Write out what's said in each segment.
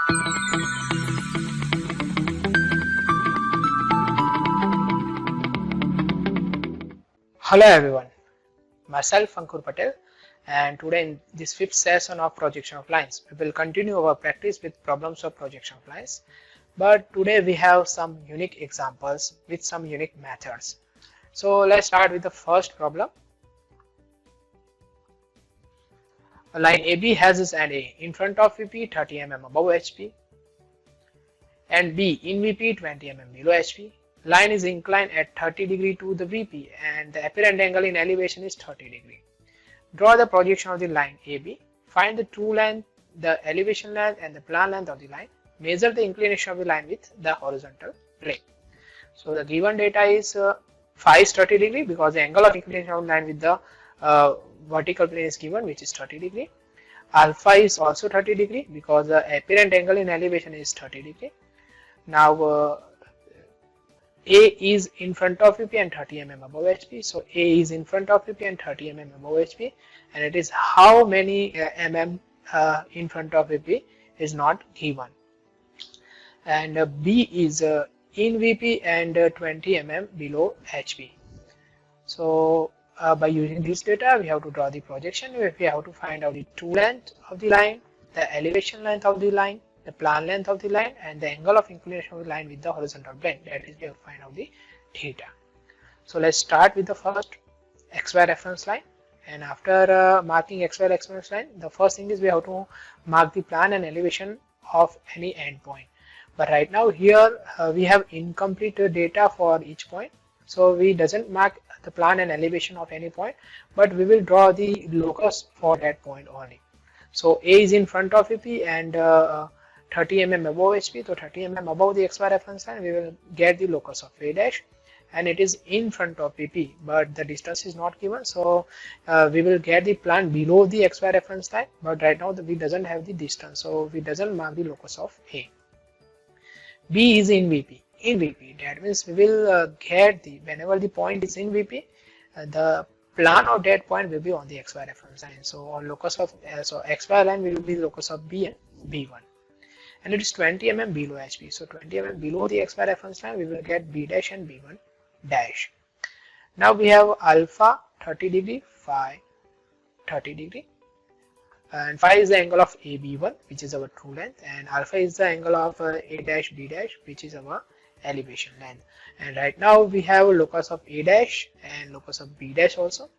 Hello everyone, myself Ankur Patel, and today in this fifth session of projection of lines, we will continue our practice with problems of projection of lines. But today we have some unique examples with some unique methods. So let's start with the first problem. A line AB has its end A in front of VP 30 mm above HP and B in VP 20 mm below HP. Line is inclined at 30 degree to the VP and the apparent angle in elevation is 30 degree. Draw the projection of the line AB. Find the true length, the elevation length and the plan length of the line. Measure the inclination of the line with the horizontal plane. So the given data is phi is 30 degree because the angle of inclination of the line with the vertical plane is given, which is 30 degree. Alpha is also 30 degree because the apparent angle in elevation is 30 degree. Now A is in front of VP and 30 mm above HP. So A is in front of VP and 30 mm above HP, and it is how many mm in front of VP is not given. And B is in VP and 20 mm below HP. So by using this data, we have to draw the projection. We have to find out the true length of the line, the elevation length of the line, the plan length of the line and the angle of inclination of the line with the horizontal plane. That is, we have to find out the theta. So let's start with the first XY reference line, and after marking XY reference line, the first thing is we have to mark the plan and elevation of any endpoint. But right now here we have incomplete data for each point, so we doesn't mark the plan and elevation of any point, but we will draw the locus for that point only. So A is in front of VP and 30 mm above HP, so 30 mm above the XY reference line, we will get the locus of A dash, and it is in front of VP, but the distance is not given, so we will get the plan below the XY reference line, but right now we doesn't have the distance, so we doesn't mark the locus of A. B is in VP. In VP, that means we will get the, whenever the point is in VP, the plan of that point will be on the XY reference line. So on locus of so XY line will be locus of B and B1. And it is 20 mm below HP. So 20 mm below the XY reference line, we will get B dash and B1 dash. Now we have alpha 30 degree, phi 30 degree, and phi is the angle of AB1, which is our true length, and alpha is the angle of A dash B dash, which is our elevation length. And right now we have locus of A dash and locus of B dash also.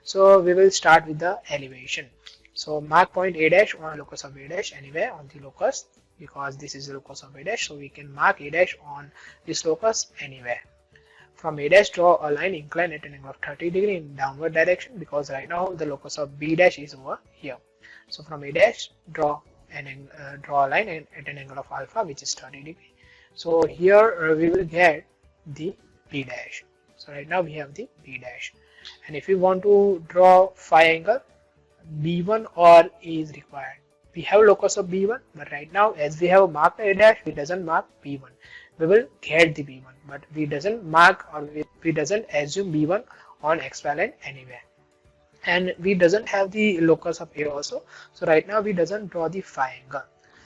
So we will start with the elevation. So mark point A dash on locus of A dash anywhere on the locus, because this is the locus of A dash, so we can mark A dash on this locus anywhere. From A dash, draw a line inclined at an angle of 30 degree in downward direction, because right now the locus of B dash is over here. So from A dash, draw a line at an angle of alpha, which is 30 degree. So here we will get the B dash. So right now we have the B dash, and if we want to draw phi angle, B1 or A is required. We have locus of B1, but right now as we have marked A dash, we doesn't mark B1. We will get the B1, but we doesn't mark or we doesn't assume B1 on XY line anywhere. And we doesn't have the locus of A also. So right now we doesn't draw the phi angle.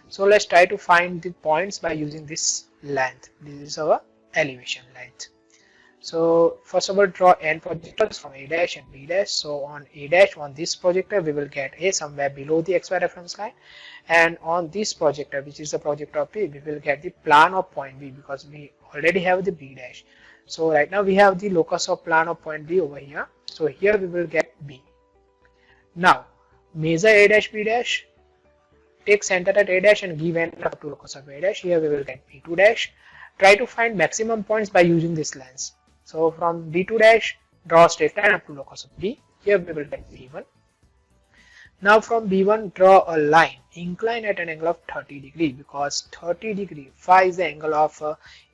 So let's try to find the points by using this length. This is our elevation length. So first of all, draw n projectors from A dash and B dash. So on A dash, on this projector, we will get A somewhere below the XY reference line, and on this projector, which is the projector of B, we will get the plan of point B, because we already have the B dash. So right now we have the locus of plan of point B over here. So here we will get B. Now measure A dash B dash. Take center at A dash and give n up to locus of A dash. Here we will get B2 dash. Try to find maximum points by using this lens. So from B2 dash, draw a straight line up to locus of B. Here we will get B1. Now from B1, draw a line inclined at an angle of 30 degree, because 30 degree phi is the angle of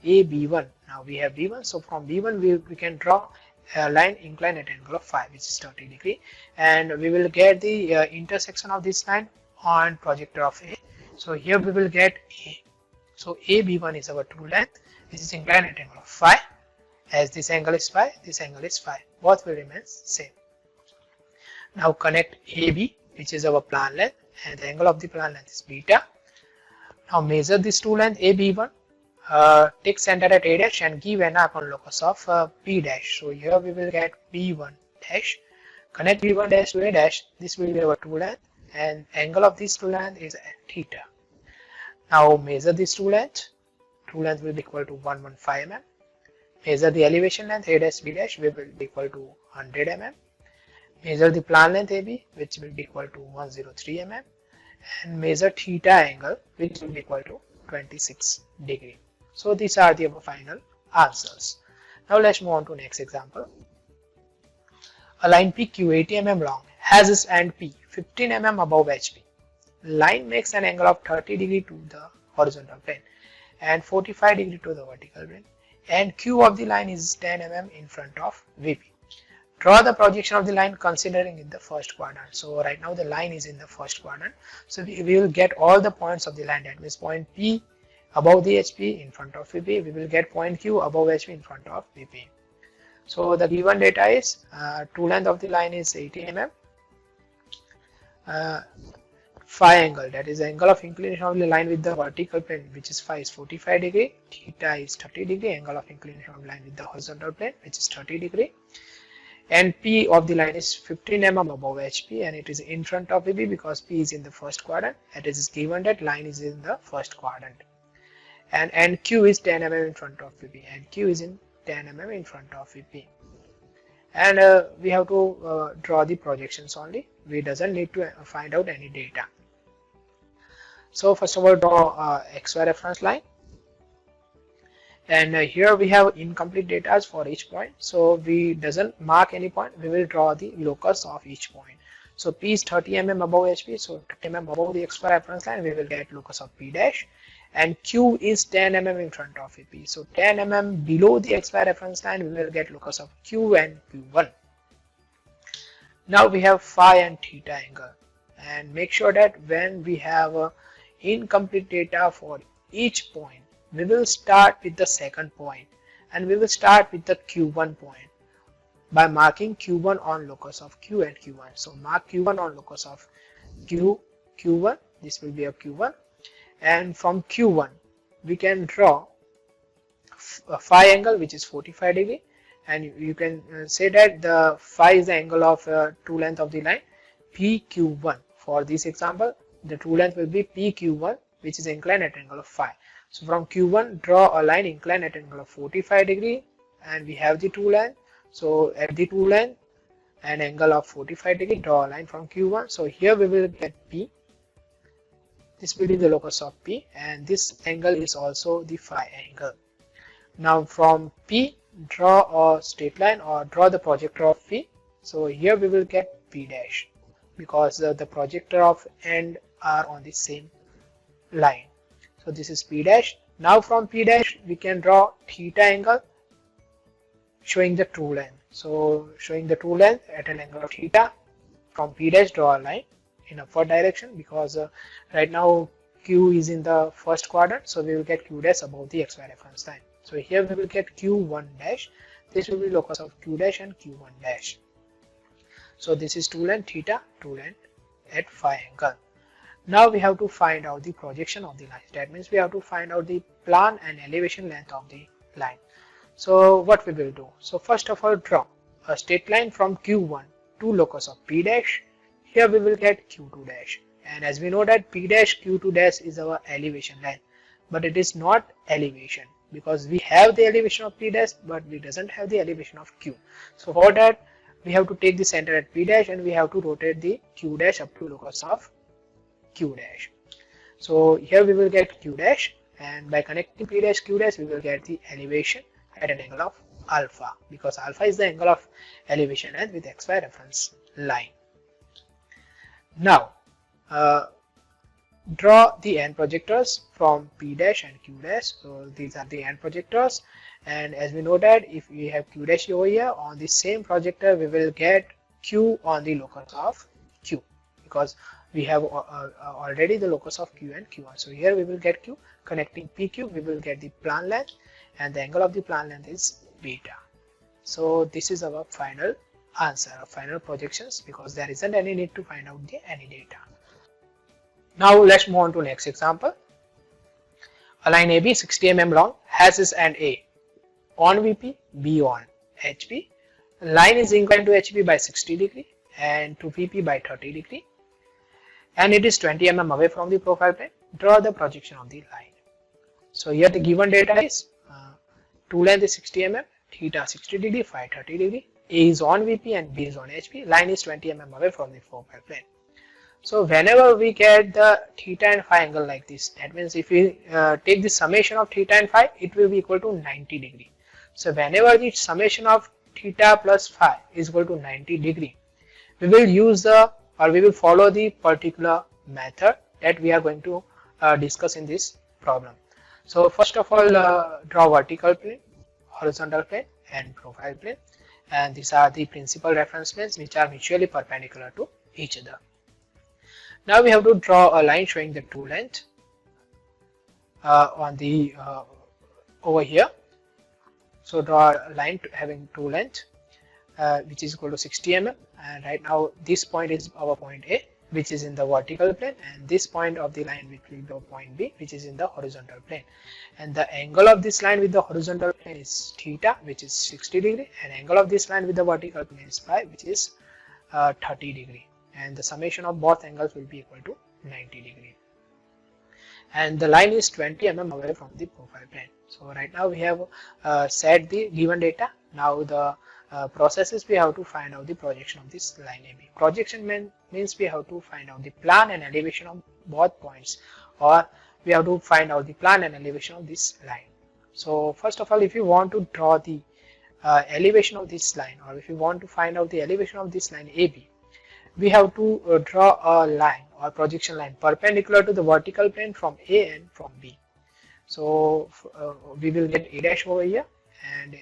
AB1. Now we have B1, so from B1 we can draw a line inclined at an angle of phi, which is 30 degree, and we will get the intersection of this line on projector of A. So here we will get A. So AB1 is our true length. This is inclined at an angle of phi. As this angle is phi, this angle is phi. Both will remain same. Now connect AB, which is our plan length, and the angle of the plan length is beta. Now measure this true length AB1, take center at A dash and give an arc on locus of B dash. So here we will get B1 dash, connect B1 dash to A dash, this will be our true length and angle of this true length is theta. Now measure this true length will be equal to 115 mm. Measure the elevation length A dash B dash, will be equal to 100 mm. Measure the plan length AB, which will be equal to 103 mm, and measure theta angle, which will be equal to 26 degree. So these are the final answers. Now let's move on to next example. A line PQ 80 mm long has its end P 15 mm above HP. Line makes an angle of 30 degree to the horizontal plane and 45 degree to the vertical plane, and Q of the line is 10 mm in front of VP. Draw the projection of the line considering in the first quadrant. So right now the line is in the first quadrant. So we will get all the points of the line. That means point P above the HP in front of VP. We will get point Q above HP in front of VP. So the given data is true length of the line is 80 mm. Phi angle, that is the angle of inclination of the line with the vertical plane, which is phi, is 45 degree. Theta is 30 degree. Angle of inclination of the line with the horizontal plane, which is 30 degree. And P of the line is 15 mm above HP, and it is in front of VP because P is in the first quadrant. It is given that line is in the first quadrant. And Q is 10 mm in front of VP, and Q is in 10 mm in front of VP. And we have to draw the projections only. We doesn't need to find out any data. So first of all, draw XY reference line. And here we have incomplete data for each point, so we doesn't mark any point. We will draw the locus of each point. So P is 30 mm above HP, so 30 mm above the XY reference line, we will get locus of P dash, and Q is 10 mm in front of VP, so 10 mm below the XY reference line, we will get locus of Q and Q1. Now we have phi and theta angle, and make sure that when we have incomplete data for each point, we will start with the second point and we will start with the Q1 point by marking Q1 on locus of Q and Q1. So mark Q1 on locus of Q1, this will be a Q1, and from Q1 we can draw a phi angle which is 45 degree, and you can say that the phi is the angle of true length of the line PQ1. For this example, the true length will be PQ1, which is inclined at angle of phi. So from Q1, draw a line inclined at angle of 45 degree, and we have the true length. So at the true length and angle of 45 degree, draw a line from Q1. So here we will get P. This will be the locus of P, and this angle is also the phi angle. Now from P, draw a straight line or draw the projector of P. So here we will get P dash because the projector of end are on the same line. So this is P dash. Now from P dash we can draw theta angle showing the true length. So showing the true length at an angle of theta, from P dash draw a line in upward direction because right now Q is in the first quadrant, so we will get Q dash above the XY reference line. So here we will get Q1 dash. This will be locus of Q dash and Q1 dash. So this is true length theta, true length at phi angle. Now we have to find out the projection of the line. That means we have to find out the plan and elevation length of the line. So what we will do? So first of all, draw a straight line from Q1 to locus of P dash. Here we will get Q2 dash. And as we know that P dash Q2 dash is our elevation line, but it is not elevation because we have the elevation of P dash, but we doesn't have the elevation of Q. So for that, we have to take the center at P dash and we have to rotate the Q dash up to locus of Q dash. So here we will get Q dash, and by connecting P dash Q dash we will get the elevation at an angle of alpha because alpha is the angle of elevation and with XY reference line. Now draw the end projectors from P dash and Q dash. So these are the end projectors, and as we know that if we have Q dash over here on the same projector, we will get Q on the locus of Q because we have already the locus of Q and Q1. So here we will get Q. Connecting PQ, we will get the plan length, and the angle of the plan length is beta. So this is our final answer, our final projections, because there isn't any need to find out any data. Now let's move on to next example. A line AB 60 mm long has its end A on VP, B on HP. Line is inclined to HP by 60 degree and to VP by 30 degree, and it is 20 mm away from the profile plane. Draw the projection of the line. So here the given data is tool length is 60 mm, theta 60 degree, phi 30 degree, A is on VP and B is on HP. Line is 20 mm away from the profile plane. So whenever we get the theta and phi angle like this, that means if we take the summation of theta and phi, it will be equal to 90 degree. So whenever the summation of theta plus phi is equal to 90 degree, we will use we will follow the particular method that we are going to discuss in this problem. So first of all, draw vertical plane, horizontal plane and profile plane, and these are the principal reference planes which are mutually perpendicular to each other. Now we have to draw a line showing the tool length on the over here. So draw a line having tool length which is equal to 60 mm, and right now this point is our point A, which is in the vertical plane, and this point of the line which will be point B, which is in the horizontal plane. And the angle of this line with the horizontal plane is theta, which is 60 degree, and angle of this line with the vertical plane is phi, which is 30 degree. And the summation of both angles will be equal to 90 degree. And the line is 20 mm away from the profile plane. So right now we have set the given data. Now the process is we have to find out the projection of this line AB. Projection means we have to find out the plan and elevation of both points, or we have to find out the plan and elevation of this line. So first of all, if you want to draw the elevation of this line, or if you want to find out the elevation of this line AB, we have to draw a line or projection line perpendicular to the vertical plane from A and from B. So we will get A dash over here, and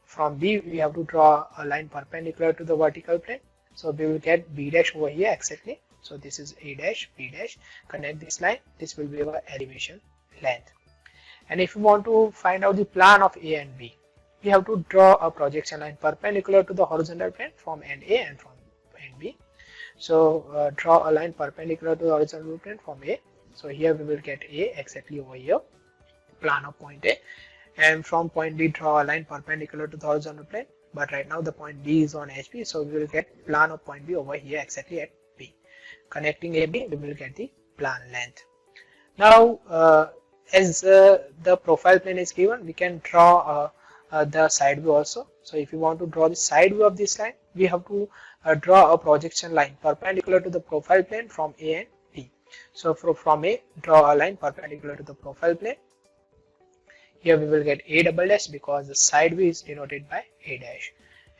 from B we have to draw a line perpendicular to the vertical plane. So we will get B dash over here exactly. So this is A dash, B dash, connect this line. This will be our elevation length. And if you want to find out the plan of A and B, we have to draw a projection line perpendicular to the horizontal plane from end A and from end B. So draw a line perpendicular to the horizontal plane from A. So here we will get A exactly over here, plan of point A, and from point B draw a line perpendicular to the horizontal plane. But right now the point B is on HP, so we will get plan of point B over here exactly at B. Connecting AB, we will get the plan length. Now as the profile plane is given, we can draw the side view also. So if you want to draw the side view of this line, we have to draw a projection line perpendicular to the profile plane from A and B. So from A, draw a line perpendicular to the profile plane. Here we will get A double dash because the side view is denoted by A dash.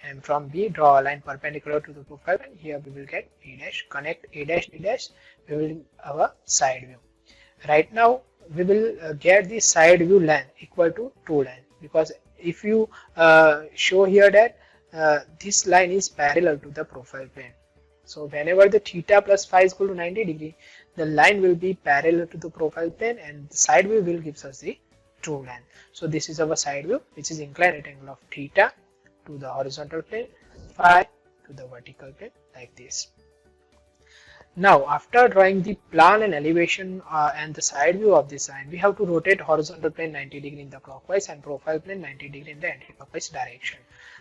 And from B, draw a line perpendicular to the profile plane. Here we will get B dash. Connect A dash, B dash. We will have a side view. Right now we will get the side view length equal to tool length, because if you show here that this line is parallel to the profile plane. So whenever the theta plus phi is equal to 90 degree, the line will be parallel to the profile plane, and the side view will give us the true length. So this is our side view, which is inclined at angle of theta to the horizontal plane, phi to the vertical plane, like this. Now after drawing the plan and elevation and the side view of this line, we have to rotate horizontal plane 90 degree in the clockwise and profile plane 90 degree in the anti-clockwise direction.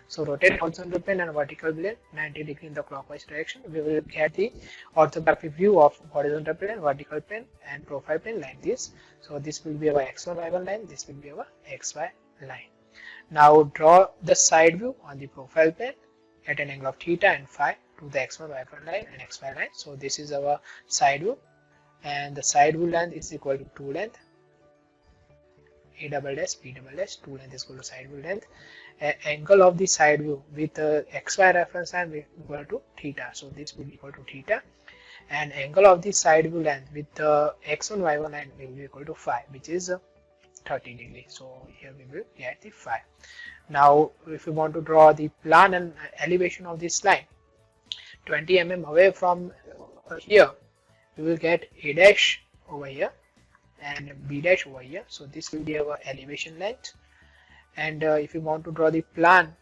So rotate horizontal plane and vertical plane 90 degree in the clockwise direction. We will get the orthographic view of horizontal plane, vertical plane and profile plane like this. So this will be our x1, y1 line, this will be our xy line. Now draw the side view on the profile plane at an angle of theta and phi to the x1, y1 line and xy line. So this is our side view, and the side view length is equal to tool length, A double dash, B double dash, tool length is equal to side view length. Angle of the side view with xy reference line will equal to theta. So this will be equal to theta, and angle of the side view length with the x1, y1 line will be equal to phi, which is 30 degree. So here we will get the phi. Now if you want to draw the plan and elevation of this line 20 mm away from here, we will get A dash over here and B dash over here. So this will be our elevation length. And if you want to draw the plan,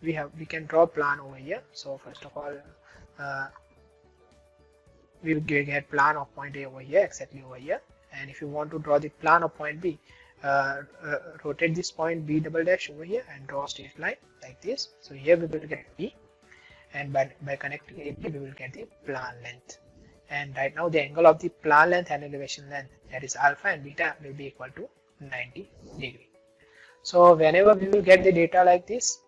we can draw plan over here. So first of all, we will get plan of point A over here, exactly over here. And if you want to draw the plan of point B, rotate this point B double dash over here and draw a straight line like this. So here we will get B, and by connecting AB we will get the plan length. And right now the angle of the plan length and elevation length, that is alpha and beta, will be equal to 90 degree. So whenever we will get the data like this,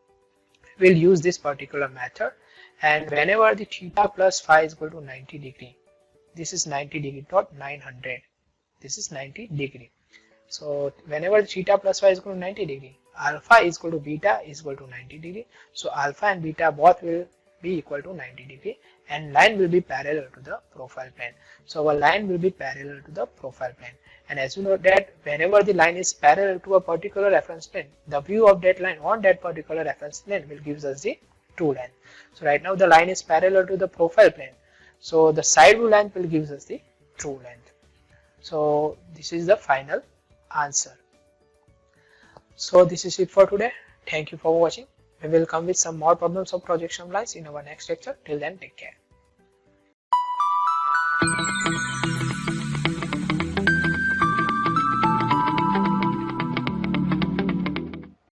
we'll use this particular method, and whenever the theta plus phi is equal to 90 degree, this is 90 degree, not 900, this is 90 degree. So whenever the theta plus phi is equal to 90 degree, alpha is equal to beta is equal to 90 degree. So alpha and beta both will be equal to 90 degree, and line will be parallel to the profile plane. So our line will be parallel to the profile plane. And as you know that whenever the line is parallel to a particular reference plane, the view of that line on that particular reference plane will give us the true length. So right now the line is parallel to the profile plane, so the side view length will give us the true length. So this is the final answer. So this is it for today. Thank you for watching. We will come with some more problems of projection of lines in our next lecture. Till then, take care.